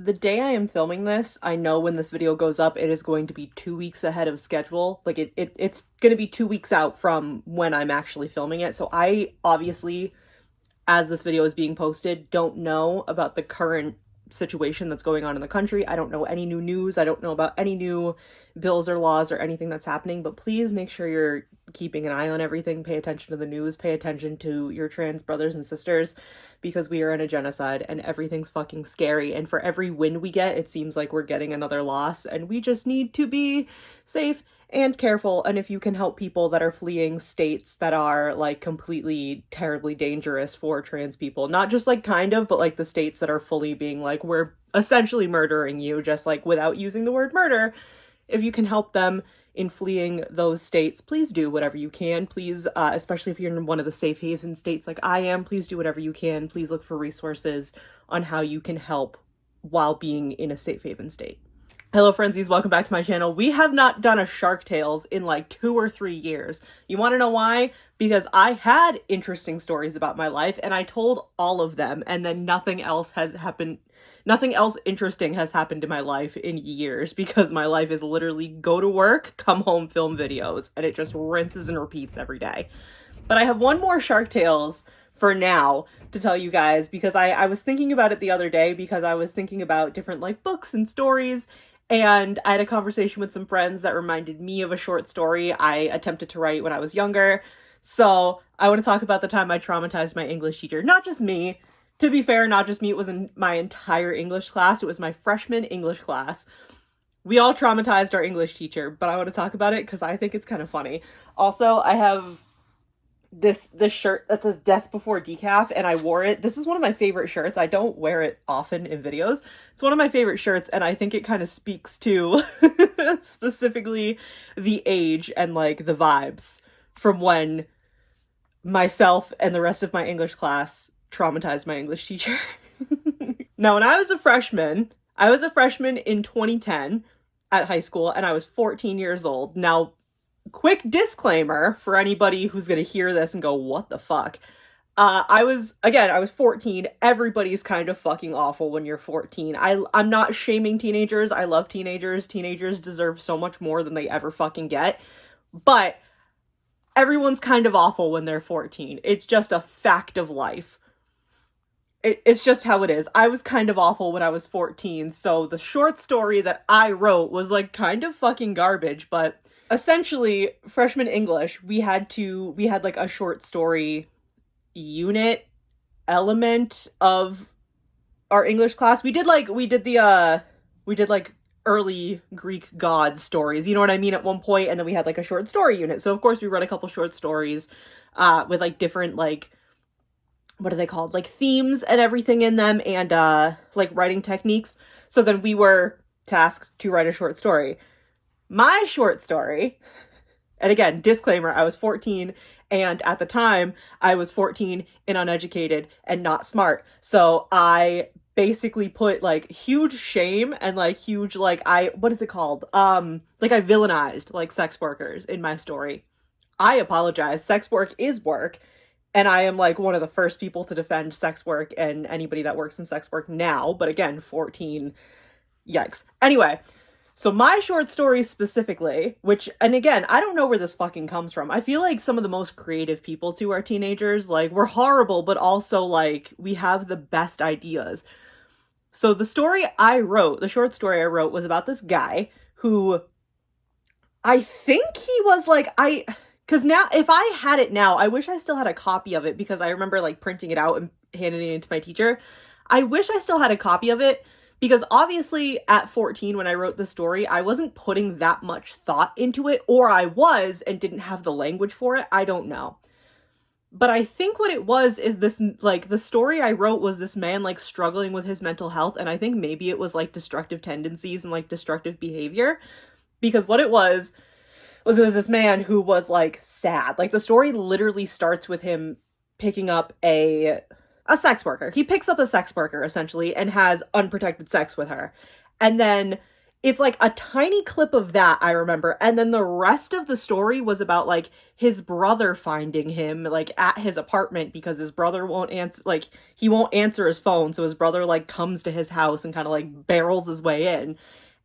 the day I am filming this, I know when this video goes up, it is going to be 2 weeks ahead of schedule. Like it's going to be 2 weeks out from when I'm actually filming it. So I obviously, as this video is being posted, don't know about the current situation that's going on in the country. I don't know any new news. I don't know about any new bills or laws or anything that's happening, but please make sure you're keeping an eye on everything. Pay attention to the news, pay attention to your trans brothers and sisters, because we are in a genocide and everything's fucking scary. And for every win we get, it seems like we're getting another loss, and we just need to be safe and careful. And if you can help people that are fleeing states that are like completely terribly dangerous for trans people, not just like kind of, but like the states that are fully being like, we're essentially murdering you, just like without using the word murder, if you can help them in fleeing those states, please do whatever you can. Please, especially if you're in one of the safe haven states like I am, please do whatever you can. Please look for resources on how you can help while being in a safe haven state. Hello Friendzies, welcome back to my channel. We have not done a Shark Tales in like 2 or 3 years. You want to know why? Because I had interesting stories about my life and I told all of them, and then nothing else has happened. Nothing else interesting has happened in my life in years, because my life is literally go to work, come home, film videos, and it just rinses and repeats every day. But I have one more Shark Tales for now to tell you guys, because I was thinking about it the other day, because I was thinking about different like books and stories. And I had a conversation with some friends that reminded me of a short story I attempted to write when I was younger. So I want to talk about the time I traumatized my English teacher. Not just me. To be fair, not just me. It was in my entire English class. It was my freshman English class. We all traumatized our English teacher, but I want to talk about it because I think it's kind of funny. Also, I have this shirt that says Death Before Decaf, and I wore it. This is one of my favorite shirts. I don't wear it often in videos. It's one of my favorite shirts, and I think it kind of speaks to specifically the age and like the vibes from when myself and the rest of my English class traumatized my English teacher. Now, when I was a freshman in 2010 at high school, and I was 14 years old. Now, quick disclaimer for anybody who's going to hear this and go, what the fuck? I was 14. Everybody's kind of fucking awful when you're 14. I'm not shaming teenagers. I love teenagers. Teenagers deserve so much more than they ever fucking get. But everyone's kind of awful when they're 14. It's just a fact of life. It's just how it is. I was kind of awful when I was 14. So the short story that I wrote was like kind of fucking garbage, but essentially, freshman English, we had like a short story unit element of our English class. We did like early Greek god stories, you know what I mean, at one point, and then we had like a short story unit. So of course we read a couple short stories with like different like, what are they called? Like themes and everything in them, and like writing techniques. So then we were tasked to write a short story. My short story, and again, disclaimer, I was 14, and at the time, I was 14 and uneducated and not smart. So I basically put like huge shame and like huge, like what is it called? Like I villainized like sex workers in my story. I apologize. Sex work is work. And I am like one of the first people to defend sex work and anybody that works in sex work now. But again, 14, yikes. Anyway. So my short stories specifically, which, and again, I don't know where this fucking comes from. I feel like some of the most creative people too are teenagers. Like, we're horrible, but also like we have the best ideas. So the short story I wrote was about this guy who I think he was like, because now, if I had it now, I wish I still had a copy of it, because I remember like printing it out and handing it to my teacher. I wish I still had a copy of it. Because obviously at 14, when I wrote the story, I wasn't putting that much thought into it, or I was and didn't have the language for it. I don't know. But I think what it was is this, like, the story I wrote was this man, like, struggling with his mental health. And I think maybe it was, like, destructive tendencies and, like, destructive behavior. Because what it was this man who was, like, sad. Like, the story literally starts with him picking up a sex worker. He picks up a sex worker, essentially, and has unprotected sex with her. And then it's like a tiny clip of that I remember, and then the rest of the story was about like his brother finding him like at his apartment because his brother won't answer, like he won't answer his phone, so his brother like comes to his house and kind of like barrels his way in,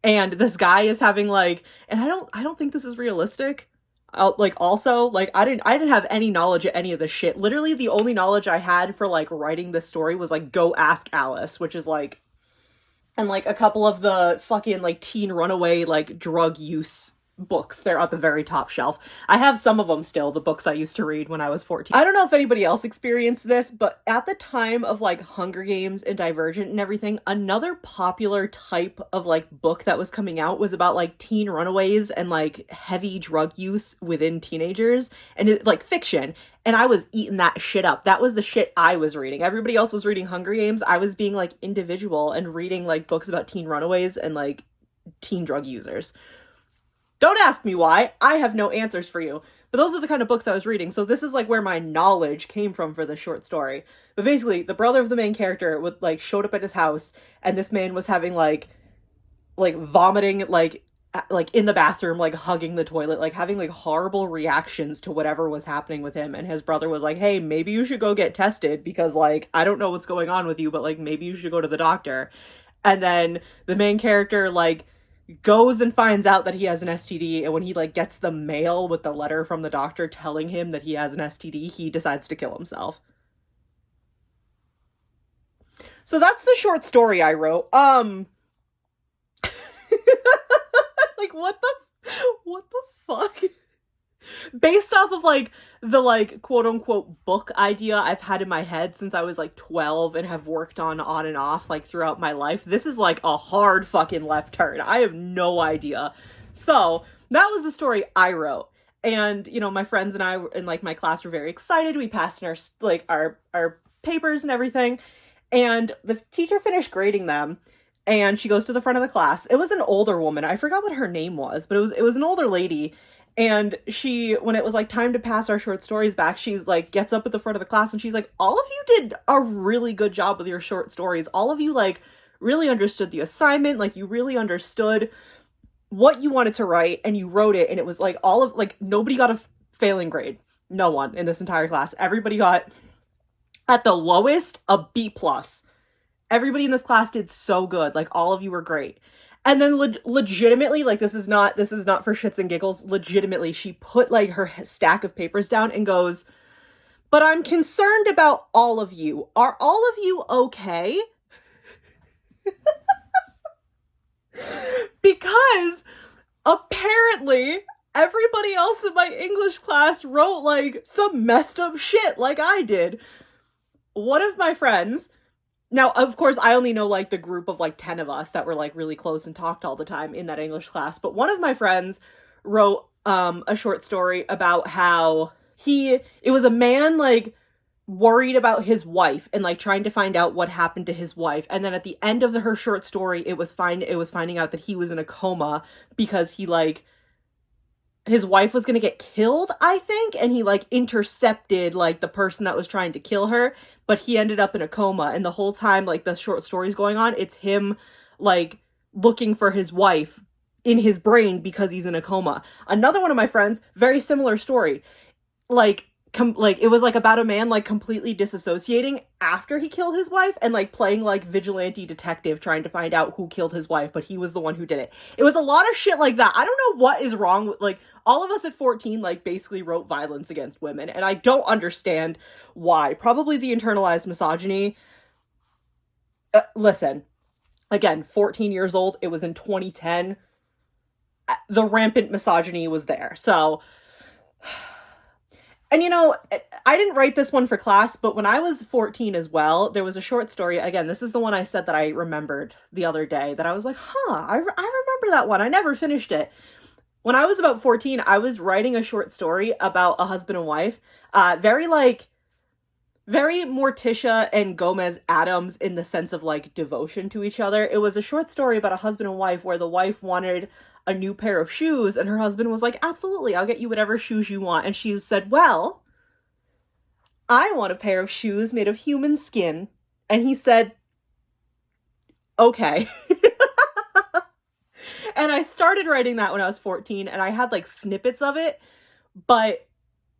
and this guy is having like, and I don't think this is realistic. Like also like I didn't have any knowledge of any of this shit. Literally the only knowledge I had for like writing this story was like go ask Alice, which is like, and like a couple of the fucking like teen runaway like drug use books. They're at the very top shelf. I have some of them still, the books I used to read when I was 14. I don't know if anybody else experienced this, but at the time of like Hunger Games and Divergent and everything, another popular type of like book that was coming out was about like teen runaways and like heavy drug use within teenagers, and it, like fiction. And I was eating that shit up. That was the shit I was reading. Everybody else was reading Hunger Games. I was being like individual and reading like books about teen runaways and like teen drug users. Don't ask me why. I have no answers for you. But those are the kind of books I was reading. So this is like where my knowledge came from for this short story. But basically, the brother of the main character would like showed up at his house, and this man was having like vomiting like in the bathroom, like hugging the toilet, like having like horrible reactions to whatever was happening with him. And his brother was like, "Hey, maybe you should go get tested because like I don't know what's going on with you, but like maybe you should go to the doctor." And then the main character like goes and finds out that he has an STD, and when he like gets the mail with the letter from the doctor telling him that he has an STD, he decides to kill himself. So that's the short story I wrote. Like what the fuck? Based off of like the like quote unquote book idea I've had in my head since I was like 12 and have worked on and off like throughout my life, this is like a hard fucking left turn. I have no idea. So that was the story I wrote. And you know, my friends and I in like my class were very excited. We passed in our like our papers and everything, and the teacher finished grading them, and she goes to the front of the class. It was an older woman. I forgot what her name was, but it was an older lady. And she, when it was like time to pass our short stories back, she's like gets up at the front of the class and she's like, "All of you did a really good job with your short stories. All of you like really understood the assignment. Like you really understood what you wanted to write, and you wrote it." And it was like all of like nobody got a failing grade. No one in this entire class. Everybody got at the lowest a B plus. Everybody in this class did so good. Like all of you were great. And then legitimately, like this is not for shits and giggles. Legitimately, she put like her stack of papers down and goes, "But I'm concerned about all of you. Are all of you okay?" Because apparently everybody else in my English class wrote like some messed up shit like I did. One of my friends, now, of course, I only know like the group of like 10 of us that were like really close and talked all the time in that English class. But one of my friends wrote a short story about how it was a man like worried about his wife and like trying to find out what happened to his wife. And then at the end of her short story, it was finding out that he was in a coma because he like his wife was gonna get killed, I think, and he like intercepted like the person that was trying to kill her, but he ended up in a coma, and the whole time like the short story's going on, it's him like looking for his wife in his brain because he's in a coma. Another one of my friends, very similar story. Like it was like about a man like completely disassociating after he killed his wife and like playing like vigilante detective trying to find out who killed his wife, but he was the one who did it. It was a lot of shit like that. I don't know what is wrong with like all of us at 14 like basically wrote violence against women, and I don't understand why. Probably the internalized misogyny. Listen, again, 14 years old, it was in 2010. The rampant misogyny was there. So and you know, I didn't write this one for class, but when I was 14 as well, there was a short story. Again, this is the one I said that I remembered the other day that I was like, I remember that one. I never finished it. When I was about 14, I was writing a short story about a husband and wife. Very Morticia and Gomez Adams in the sense of like devotion to each other. It was a short story about a husband and wife where the wife wanted a new pair of shoes and her husband was like, "Absolutely, I'll get you whatever shoes you want." And she said, "Well, I want a pair of shoes made of human skin." And he said, "Okay." And I started writing that when I was 14, and I had like snippets of it, but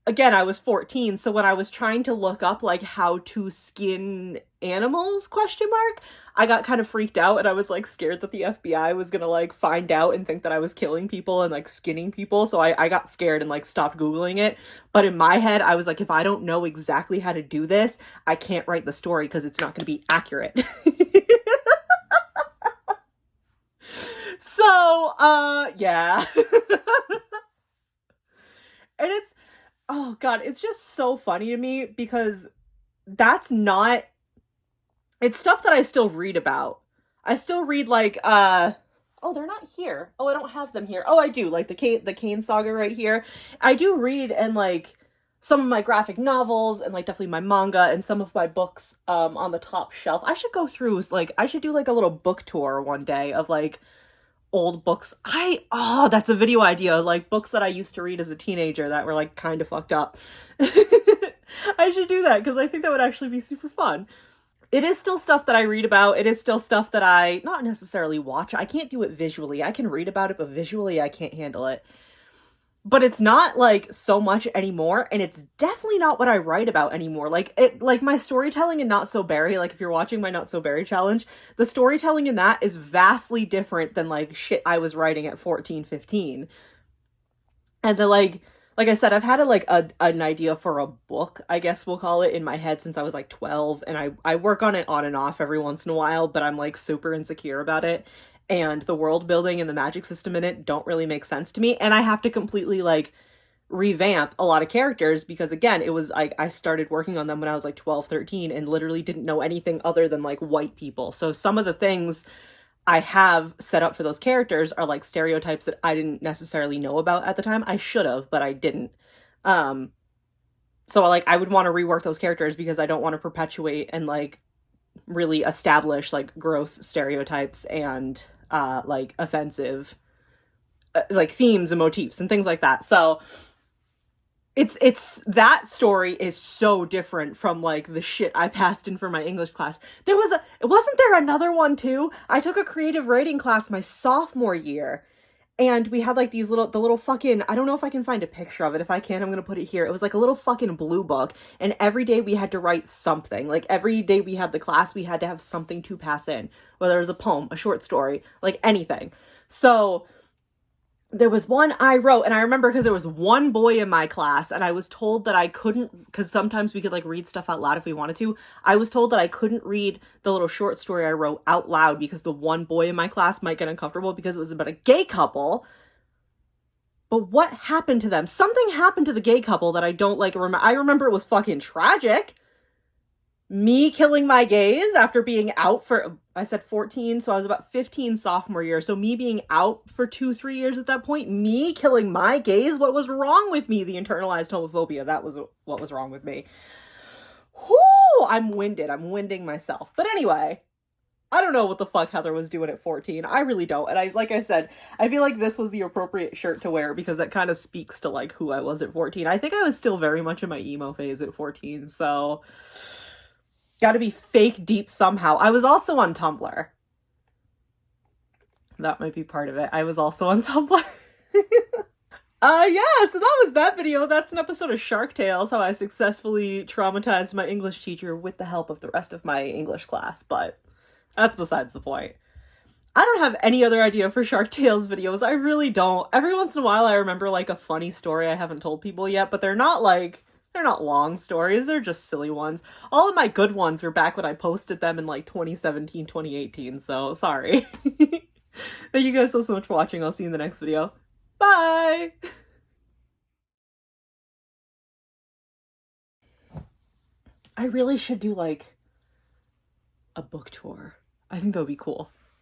again, I was 14, so when I was trying to look up like how to skin animals, I got kind of freaked out, and I was like scared that the FBI was gonna like find out and think that I was killing people and like skinning people, so I got scared and like stopped Googling it. But in my head, I was like, if I don't know exactly how to do this, I can't write the story because it's not gonna be accurate. So, yeah. And it's, oh God, it's just so funny to me because that's not, it's stuff that I still read about. I still read like, oh, they're not here. Oh, I don't have them here. Oh, I do, like the Kane saga right here. I do read, and like some of my graphic novels and like definitely my manga and some of my books on the top shelf. I should go through, like I should do like a little book tour one day of like old books. Oh, that's a video idea, like books that I used to read as a teenager that were like kind of fucked up. I should do that because I think that would actually be super fun. It is still stuff that I read about. It is still stuff that I not necessarily watch. I can't do it visually. I can read about it, but visually I can't handle it. But it's not like so much anymore, and it's definitely not what I write about anymore. Like it, like my storytelling in Not So Berry, like if you're watching my Not So Berry challenge, the storytelling in that is vastly different than like shit I was writing at 14, 15. And the like I said, I've had an idea for a book, I guess we'll call it, in my head since I was like 12, and I work on it on and off every once in a while, but I'm like super insecure about it. And the world building and the magic system in it don't really make sense to me, and I have to completely like revamp a lot of characters because again, it was like I started working on them when I was like 12, 13 and literally didn't know anything other than like white people. So some of the things I have set up for those characters are like stereotypes that I didn't necessarily know about at the time. I should have, but I didn't. Um, so like I would want to rework those characters because I don't want to perpetuate and like really establish like gross stereotypes and like offensive like themes and motifs and things like that. So it's that story is so different from like the shit I passed in for my English class. Wasn't there another one too? I took a creative writing class my sophomore year, and we had like the little fucking, I don't know if I can find a picture of it. If I can, I'm gonna put it here. It was like a little fucking blue book, and every day we had to write something. Like every day we had the class, we had to have something to pass in, whether it was a poem, a short story, like anything. So there was one I wrote, and I remember because there was one boy in my class, and I was told that I couldn't, because sometimes we could like read stuff out loud if we wanted to. I was told that I couldn't read the little short story I wrote out loud because the one boy in my class might get uncomfortable because it was about a gay couple. But what happened to them? Something happened to the gay couple that I don't like remember. I remember it was fucking tragic. Me killing my gays after being out for, I said 14, so I was about 15 sophomore year. So me being out for 2, 3 years at that point, me killing my gays, what was wrong with me? The internalized homophobia, that was what was wrong with me. Whoo, I'm winded. I'm winding myself. But anyway, I don't know what the fuck Heather was doing at 14. I really don't. And like I said, I feel like this was the appropriate shirt to wear because that kind of speaks to like who I was at 14. I think I was still very much in my emo phase at 14, so gotta be fake deep somehow. I was also on Tumblr. That might be part of it. I was also on Tumblr. Yeah, so that was that video. That's an episode of Shark Tales, how I successfully traumatized my English teacher with the help of the rest of my English class, but that's besides the point. I don't have any other idea for Shark Tales videos. I really don't. Every once in a while I remember like a funny story I haven't told people yet, but they're not long stories, they're just silly ones. All of my good ones were back when I posted them in like 2017, 2018, so sorry. Thank you guys so much for watching. I'll see you in the next video. Bye! I really should do like a book tour. I think that would be cool.